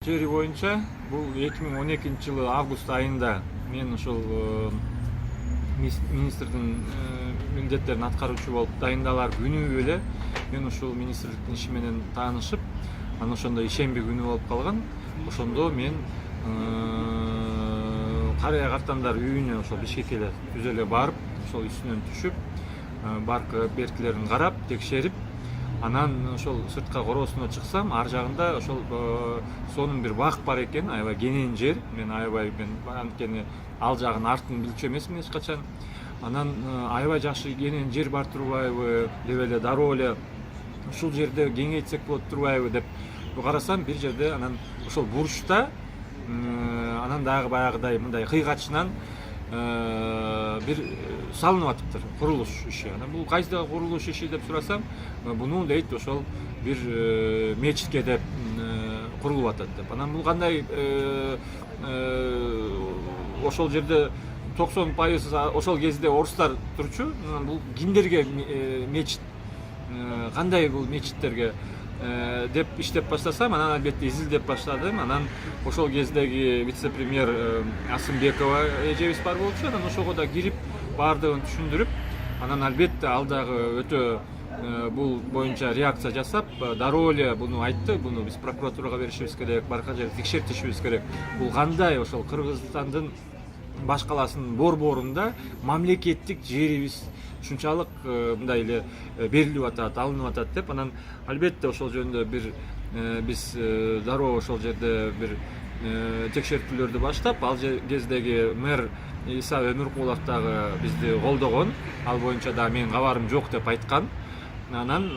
жери боюнча бул 2012-жылы август айында мен ошол министрдин милдеттерин аткаруучу болуп дайындалар күнү эле мен ушул министрликтин иши менен таанышып, анан ошондо ишемби күнү болуп калган. Ошондо мен Карыя Картандар үйүнө ошол Бишкекке эле түз эле барып, ошол үстүнөн түшүп, баркы бертилерин карап, текшерип, анан ошол сыртка короосуна чыксам, ар жагында ошол сонун бир бак бар экен, аябай кенен жер. Мен аябай анткени ал жагын артын билчү эмесмин эч качан. Анан аябай жакшы кенен жер бар турбайбы деп эле дароо эле ушул жерде кеңейтсек болот турбайбы деп карасам, бир жерде анан ошол бурчта анан дагы баягыдай мындай кыйгачынан бир салынып атыптыр, курулуш иши. Анан бул кайсыдагы курулуш иши деп сурасам, буну дейт ошол бир мечитке деп курулуп атат деп. Анан бул кандай ошол жерде 90% ошол кезде орустар турчу. Бул кимдерге мечит, кандай бул мечиттерге деп иштеп баштасам, анан албетте изилдеп баштадым. Анан ошол кездеги вице-премьер Асымбекова эжебиз бар болчу. Анан ошого да кирип баардыгын түшүндүрүп, анан албетте ал дагы өтө бул боюнча реакция жасап, дароо эле буну айтты. Буну биз прокуратурага беришибиз керек, барка жерди текшертишибиз керек. Бул кандай ошол Кыргызстандын баш каласынын борборунда мамлекеттик жерибиз ушунчалык мындай эле берилип атат, алынып атат деп. Анан албетте ошол жөнүндө бир биз дароо ошол жерде бир текшертүүлөрдү баштап, ал кездеги мэр Иса Өмүркулов дагы бизди колдогон. Ал боюнча да менин кабарым жок деп айткан. Анан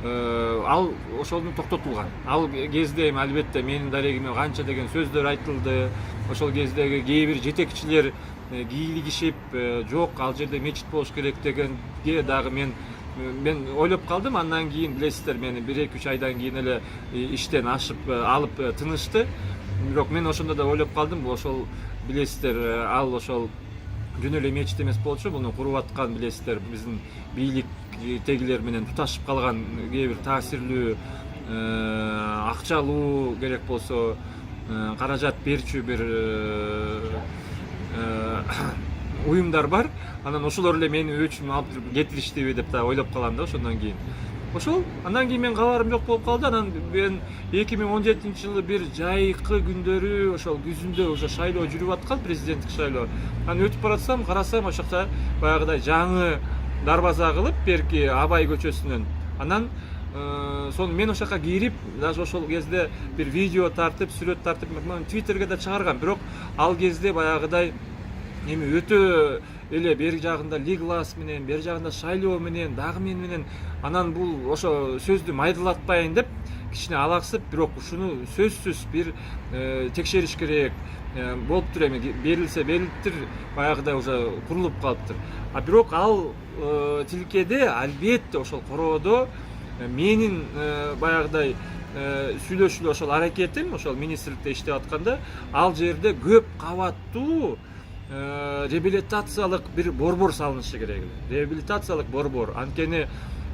ал ошону токтотулган. Ал кезде эми албетте менин дарегиме канча деген сөздөр айтылды. Ошол кездеги кээ бир жетекчилер кийлигишип, жок ал жерде мечит болуш керек дегенге дагы мен ойлоп калдым. Андан кийин билесиздер, мени 1-2-3 айдан кийин эле иштен ашып алып тынышты. Бирок мен ошондо да ойлоп калдым, ошол билесиздер, ал ошол жөн эле мечит эмес болчу, буну куруп аткан билесиздер, биздин бийликтегилер менен туташып калган кээ бир таасирлүү, акчалуу керек болсо каражат берчү бир уюмдар бар. Анан ошолор эле мени өчүм алып кетириштиби деп да ойлоп калам да ошондон кийин. Ошол андан кийин мен кабарым жок болуп калды. Анан мен 2017-жылы бир жайкы күндөрү ошол күзүндө уже шайлоо жүрүп аткан, президенттик шайлоо. Анан өтүп баратсам, карасам ошол жакта баягыдай жаңы дарбаза кылып берки Абай көчөсүнөн. Анан сону мен ошол жака кирип, даже ошол кезде бир видео тартып, сүрөт тартып, Твиттерге да чыгаргам. Бирок ал кезде баягыдай эми өтө эле бери жагында Лиглас менен, бери жагында шайлоо менен, дагы мен менен, анан бул ошо сөздү майдалатпайын деп кичине алаксып, бирок ушуну сөзсүз бир текшериш керек. Болуптур эми, берилсе берилиптир, баягыдай уже курулуп калыптыр. А бирок ал тилкеде албетте ошол короодо менин баягыдай сүйлөшүүлүү ошол аракетим, ошол министрликте иштеп атканда, ал жерде көп кабаттуу реабилитациялык бир борбор салынышы керек. Реабилитациялык борбор. Анткени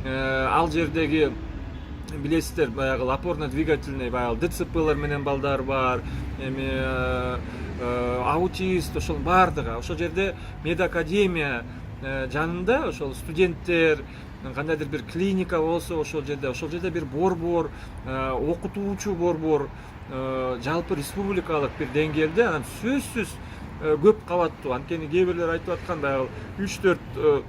ал жердеги билесиздер, баягы опорно-двигательный, баягы ДЦПлар менен балдар бар, эми аутист, ошол бардыгы. Ошол жерде медакадемия жанында ошол студенттер, кандайдыр бир клиника болсо ошол жерде бир борбор, окутуучу борбор, жалпы республикалык бир деңгээлде, анан сөзсүз көп кабаттуу. Анткени кээ бирлер айтып аткан, баягы 3-4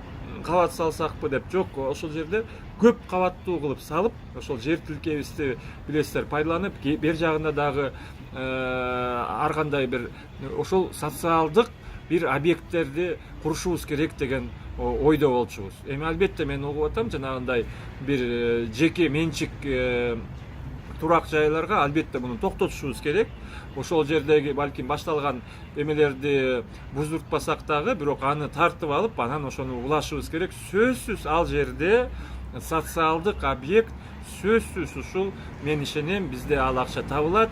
кабат салсакпы деп. Жок, ошол жерде көп кабаттуу кылып салып, ошол жер тилкебизди билесиздер пайдаланып, бер жагында дагы ар кандай бир ошол социалдык бир объекттерди курушубуз керек деген ойдо болчубуз. Эми албетте мен угуп атам, жанагындай бир жеке менчик турак жайларга албетте муну токтотушубуз керек. Ошол жердеги балким башталган эмелерди буздуртпасак дагы, бирок аны тартып алып, анан ошону улашыбыз керек. Сөзсүз ал жерде социалдык объект, сөзсүз ушул, мен ишенем, бизде ал акча табылат.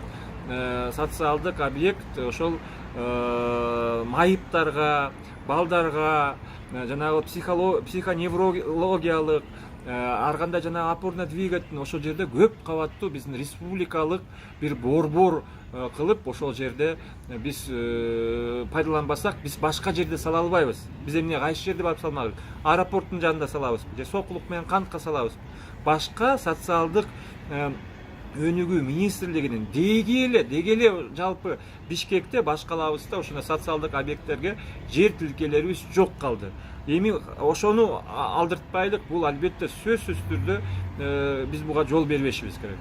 Социалдык объект ошол майыптарга, балдарга, жанагы психоневрологиялык ар кандай жанагы опорный двигатель ошол жерде көп кабаттуу биздин республикалык бир борбор кылып ошол жерде биз пайдаланбасак биз башка жерде сала албайбыз. Биз эмне кайсы жерде барып салмакпыз? Аэропорттун жанында салабызбы же сокулук менен кантка салабызбы? Башка социалдык өнүгүү министрлигинин деги эле жалпы Бишкекте башкалабызда ошондой социалдык объекттерге жер тилкелерибиз жок калды. Эми ошону алдыртпайлык, бул албетте сөзсүз түрдө биз буга жол бербешибиз керек.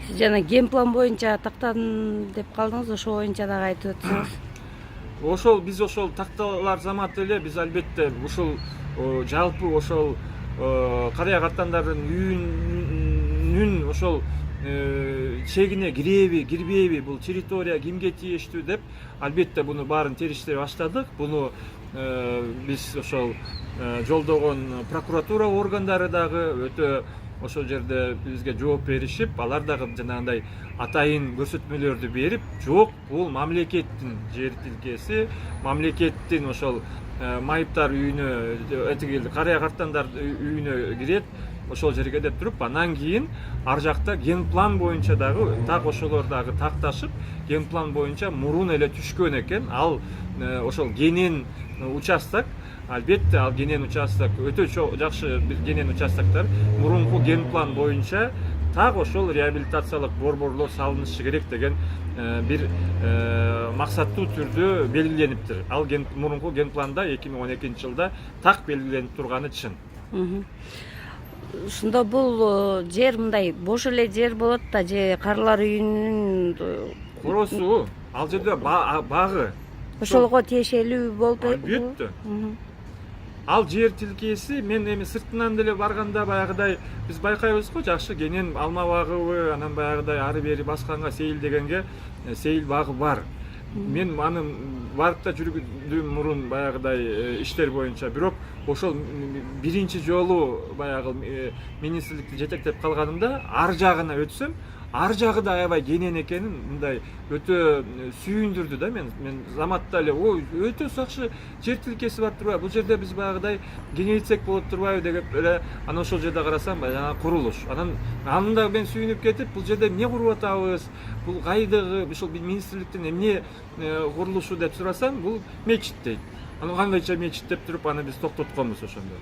Сиз жана генплан боюнча тактадым деп калдыңыз, ошо боюнча дагы айтып өтсөңүз. Ошол биз ошол такталар заматы эле биз албетте ушул жалпы ошол карыя картандардын үйүнүн ошол чегине киреби, кирбейби, бул территория кимге тийиштүү деп албетте буну баарын териштире баштадык. Буну биз ошол жолдогон прокуратура органдары дагы өтө ошол жерде бизге жооп беришип, алар дагы жанагындай атайын көрсөтмөлөрдү берип, жок, бул мамлекеттин жер тилкеси, мамлекеттин ошол майыптар үйүнө, этиги карыя картандар үйүнө кирет, ошол жерге деп туруп, анан кийин ар жакта генплан боюнча дагы так ошолор дагы такташып, генплан боюнча мурун эле түшкөн экен. Ал ошол кенен участок, албетте ал кенен участок өтө жакшы бир кенен участоктор мурунку генплан боюнча так ошол реабилитациялык борборлор салынышы керек деген бир максаттуу түрдө белгилениптир. Ал мурунку генпланда 2012 жылда так белгиленип турганы чын. Ушунда бул жер мындай бош эле жер болот да, же карылар үйүнүн коросу, ал жерде багы ошолго тиешелүү болуп албетте. Ал жер тилкеси мен эми сыртынан деле барганда баягыдай биз байкайбыз го, жакшы кенен алма багыбы, анан баягыдай ары бери басканга сейил дегенге сейил багы бар. Мен аны барып да жүргүндүм мурун баягыдай иштер боюнча, бирок ошол биринчи жолу баягы министрликти жетектеп калганымда ар жагына өтсөм, ар жагы да аябай кенен экенин мындай өтө сүйүндүрдү да. Мен заматта эле ой өтө жакшы жер тилкеси бар турбайбы, бул жерде биз баягыдай кеңейтсек болот турбайбы деп эле анан ошол жерде карасам жана курулуш. Анан да мен сүйүнүп кетип, бул жерде эмне куруп атабыз, бул кайдыгы, ошол министрликтин эмне курулушу деп сурасам, бул мечит дейт. Анан кандайча мечит деп туруп аны биз токтотконбуз ошондо.